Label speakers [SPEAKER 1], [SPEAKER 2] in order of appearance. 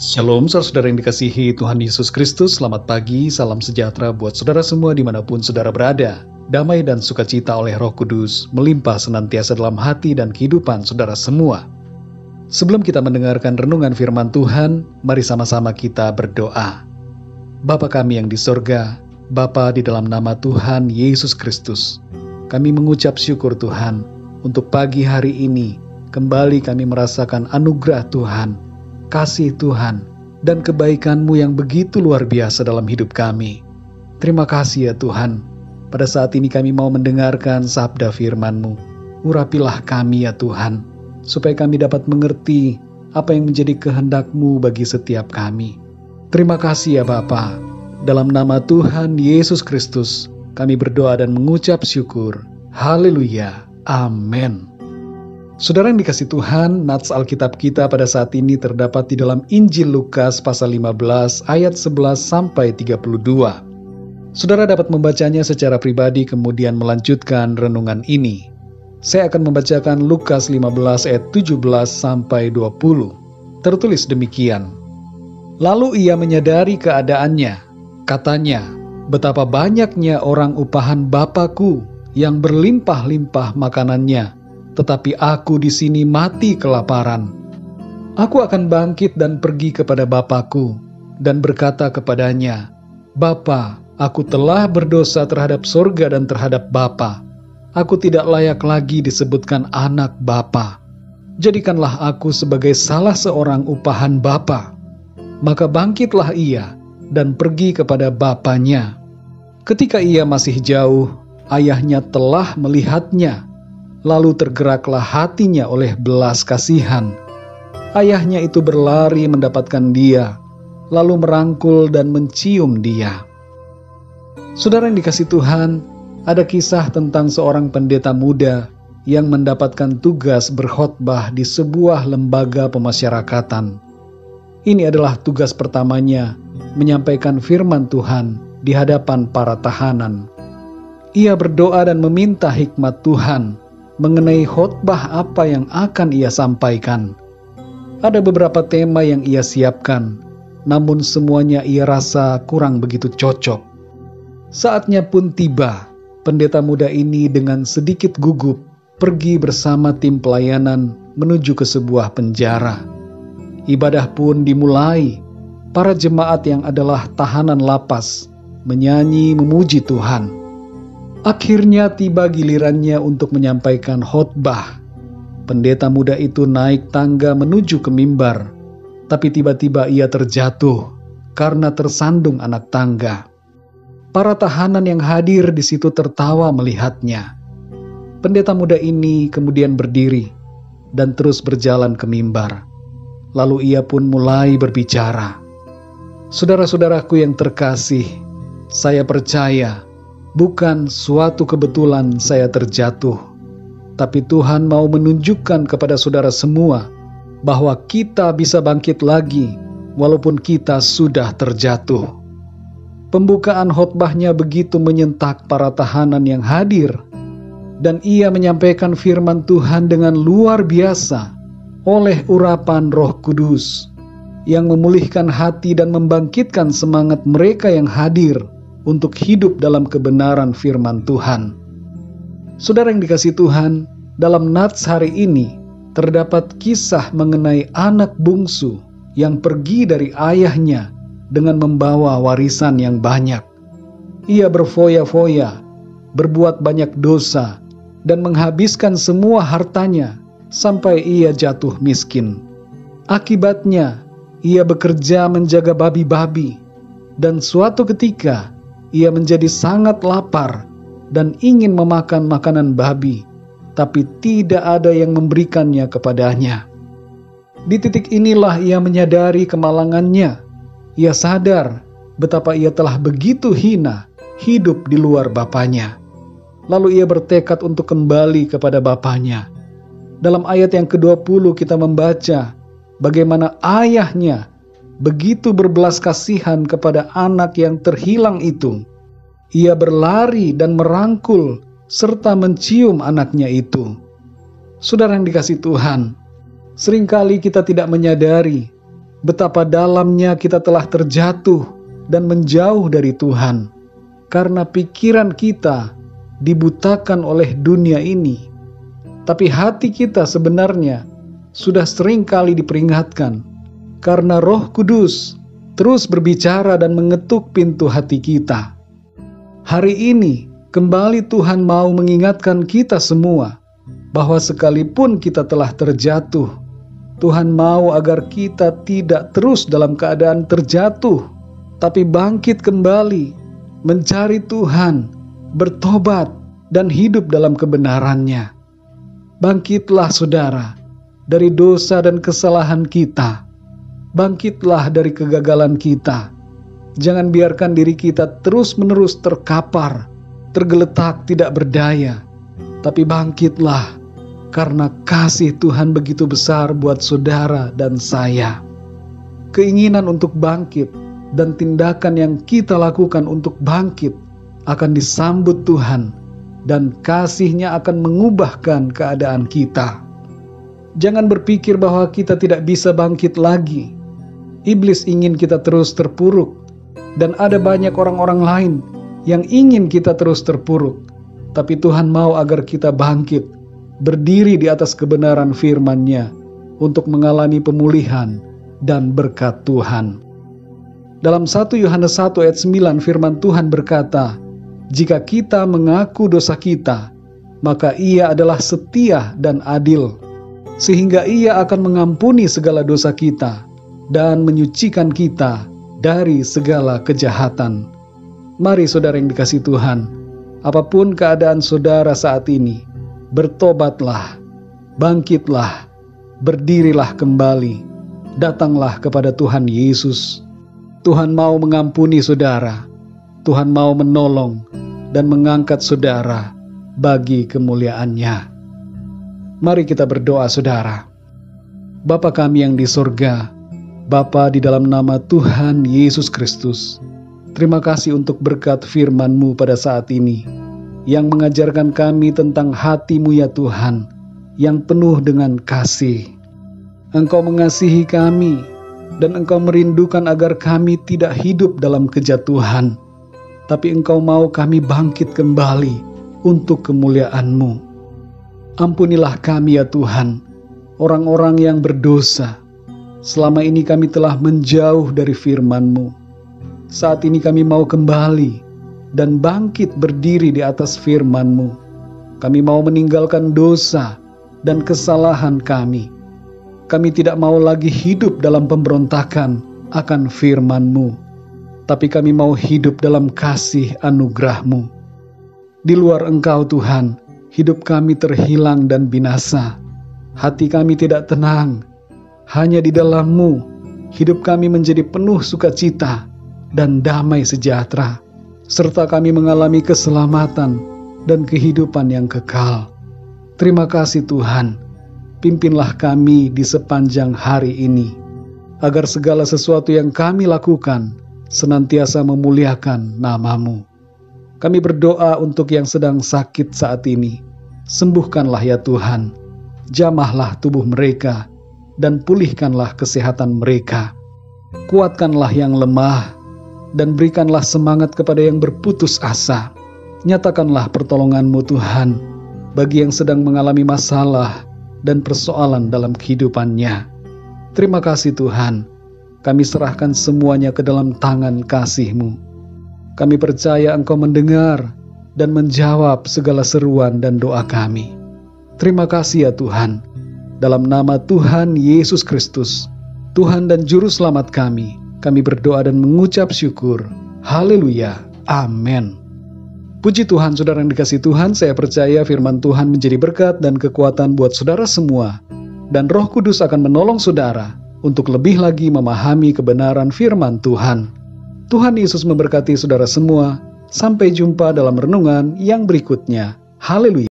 [SPEAKER 1] Shalom saudara yang dikasihi Tuhan Yesus Kristus, selamat pagi, salam sejahtera buat saudara semua dimanapun saudara berada. Damai dan sukacita oleh Roh Kudus melimpah senantiasa dalam hati dan kehidupan saudara semua. Sebelum kita mendengarkan renungan firman Tuhan, mari sama-sama kita berdoa. Bapa kami yang di sorga, Bapa di dalam nama Tuhan Yesus Kristus, kami mengucap syukur Tuhan untuk pagi hari ini, kembali kami merasakan anugerah Tuhan, kasih Tuhan, dan kebaikan-Mu yang begitu luar biasa dalam hidup kami. Terima kasih ya Tuhan, pada saat ini kami mau mendengarkan sabda firman-Mu. Urapilah kami ya Tuhan, supaya kami dapat mengerti apa yang menjadi kehendak-Mu bagi setiap kami. Terima kasih ya Bapa. Dalam nama Tuhan Yesus Kristus, kami berdoa dan mengucap syukur. Haleluya. Amin. Saudara yang dikasih Tuhan, nats Alkitab kita pada saat ini terdapat di dalam Injil Lukas pasal 15 ayat 11 sampai 32. Saudara dapat membacanya secara pribadi kemudian melanjutkan renungan ini. Saya akan membacakan Lukas 15 ayat 17 sampai 20. Tertulis demikian. Lalu ia menyadari keadaannya. Katanya, betapa banyaknya orang upahan Bapakku yang berlimpah-limpah makanannya, tetapi aku di sini mati kelaparan. Aku akan bangkit dan pergi kepada Bapakku dan berkata kepadanya, Bapa, aku telah berdosa terhadap sorga dan terhadap Bapa. Aku tidak layak lagi disebutkan anak Bapa. Jadikanlah aku sebagai salah seorang upahan Bapa. Maka bangkitlah ia dan pergi kepada bapanya. Ketika ia masih jauh, ayahnya telah melihatnya. Lalu tergeraklah hatinya oleh belas kasihan. Ayahnya itu berlari mendapatkan dia, lalu merangkul dan mencium dia. Saudara yang dikasihi Tuhan, ada kisah tentang seorang pendeta muda yang mendapatkan tugas berkhotbah di sebuah lembaga pemasyarakatan. Ini adalah tugas pertamanya, menyampaikan firman Tuhan di hadapan para tahanan. Ia berdoa dan meminta hikmat Tuhan mengenai khotbah apa yang akan ia sampaikan. Ada beberapa tema yang ia siapkan, namun semuanya ia rasa kurang begitu cocok. Saatnya pun tiba, pendeta muda ini dengan sedikit gugup pergi bersama tim pelayanan menuju ke sebuah penjara. Ibadah pun dimulai. Para jemaat yang adalah tahanan lapas menyanyi memuji Tuhan. Akhirnya tiba gilirannya untuk menyampaikan khotbah. Pendeta muda itu naik tangga menuju ke mimbar, tapi tiba-tiba ia terjatuh karena tersandung anak tangga. Para tahanan yang hadir di situ tertawa melihatnya. Pendeta muda ini kemudian berdiri dan terus berjalan ke mimbar. Lalu ia pun mulai berbicara. Saudara-saudaraku yang terkasih, saya percaya bukan suatu kebetulan saya terjatuh, tapi Tuhan mau menunjukkan kepada saudara semua bahwa kita bisa bangkit lagi walaupun kita sudah terjatuh. Pembukaan khotbahnya begitu menyentak para tahanan yang hadir, dan ia menyampaikan firman Tuhan dengan luar biasa oleh urapan Roh Kudus yang memulihkan hati dan membangkitkan semangat mereka yang hadir untuk hidup dalam kebenaran firman Tuhan. Saudara yang dikasihi Tuhan, dalam nats hari ini terdapat kisah mengenai anak bungsu yang pergi dari ayahnya dengan membawa warisan yang banyak. Ia berfoya-foya, berbuat banyak dosa, dan menghabiskan semua hartanya sampai ia jatuh miskin. Akibatnya, ia bekerja menjaga babi-babi, dan suatu ketika ia menjadi sangat lapar dan ingin memakan makanan babi, tapi tidak ada yang memberikannya kepadanya. Di titik inilah ia menyadari kemalangannya. Ia sadar betapa ia telah begitu hina hidup di luar bapaknya. Lalu ia bertekad untuk kembali kepada bapaknya. Dalam ayat yang ke-20 kita membaca bagaimana ayahnya begitu berbelas kasihan kepada anak yang terhilang itu. Ia berlari dan merangkul serta mencium anaknya itu. Saudara yang dikasihi Tuhan, seringkali kita tidak menyadari betapa dalamnya kita telah terjatuh dan menjauh dari Tuhan, karena pikiran kita dibutakan oleh dunia ini. Tapi hati kita sebenarnya sudah sering kali diperingatkan, karena Roh Kudus terus berbicara dan mengetuk pintu hati kita. Hari ini kembali Tuhan mau mengingatkan kita semua bahwa sekalipun kita telah terjatuh, Tuhan mau agar kita tidak terus dalam keadaan terjatuh, tapi bangkit kembali, mencari Tuhan, bertobat, dan hidup dalam kebenarannya. Bangkitlah saudara dari dosa dan kesalahan kita. Bangkitlah dari kegagalan kita. Jangan biarkan diri kita terus-menerus terkapar, tergeletak, tidak berdaya. Tapi bangkitlah, karena kasih Tuhan begitu besar buat saudara dan saya. Keinginan untuk bangkit dan tindakan yang kita lakukan untuk bangkit akan disambut Tuhan, dan kasih-Nya akan mengubahkan keadaan kita. Jangan berpikir bahwa kita tidak bisa bangkit lagi. Iblis ingin kita terus terpuruk, dan ada banyak orang-orang lain yang ingin kita terus terpuruk. Tapi Tuhan mau agar kita bangkit, berdiri di atas kebenaran firman-Nya untuk mengalami pemulihan dan berkat Tuhan. Dalam 1 Yohanes 1 ayat 9 firman Tuhan berkata, "Jika kita mengaku dosa kita, maka Ia adalah setia dan adil, sehingga Ia akan mengampuni segala dosa kita dan menyucikan kita dari segala kejahatan." Mari saudara yang dikasihi Tuhan, apapun keadaan saudara saat ini, bertobatlah, bangkitlah, berdirilah kembali, datanglah kepada Tuhan Yesus. Tuhan mau mengampuni saudara, Tuhan mau menolong dan mengangkat saudara bagi kemuliaan-Nya. Mari kita berdoa saudara. Bapa kami yang di sorga, Bapa di dalam nama Tuhan Yesus Kristus, terima kasih untuk berkat firman-Mu pada saat ini, yang mengajarkan kami tentang hati-Mu ya Tuhan, yang penuh dengan kasih. Engkau mengasihi kami, dan Engkau merindukan agar kami tidak hidup dalam kejatuhan, tapi Engkau mau kami bangkit kembali untuk kemuliaan-Mu. Ampunilah kami ya Tuhan, orang-orang yang berdosa. Selama ini kami telah menjauh dari firman-Mu. Saat ini kami mau kembali dan bangkit berdiri di atas firman-Mu. Kami mau meninggalkan dosa dan kesalahan kami. Kami tidak mau lagi hidup dalam pemberontakan akan firman-Mu, tapi kami mau hidup dalam kasih anugerah-Mu. Di luar Engkau Tuhan, hidup kami terhilang dan binasa. Hati kami tidak tenang. Hanya di dalam-Mu, hidup kami menjadi penuh sukacita dan damai sejahtera, serta kami mengalami keselamatan dan kehidupan yang kekal. Terima kasih Tuhan, pimpinlah kami di sepanjang hari ini, agar segala sesuatu yang kami lakukan senantiasa memuliakan nama-Mu. Kami berdoa untuk yang sedang sakit saat ini, sembuhkanlah ya Tuhan, jamahlah tubuh mereka, dan pulihkanlah kesehatan mereka. Kuatkanlah yang lemah, dan berikanlah semangat kepada yang berputus asa. Nyatakanlah pertolongan-Mu Tuhan, bagi yang sedang mengalami masalah dan persoalan dalam kehidupannya. Terima kasih Tuhan, kami serahkan semuanya ke dalam tangan kasih-Mu. Kami percaya Engkau mendengar dan menjawab segala seruan dan doa kami. Terima kasih ya Tuhan, dalam nama Tuhan Yesus Kristus, Tuhan dan Juru Selamat kami berdoa dan mengucap syukur. Haleluya, amin. Puji Tuhan, saudara yang dikasihi Tuhan, saya percaya firman Tuhan menjadi berkat dan kekuatan buat saudara semua, dan Roh Kudus akan menolong saudara untuk lebih lagi memahami kebenaran firman Tuhan. Tuhan Yesus memberkati saudara semua. Sampai jumpa dalam renungan yang berikutnya. Haleluya.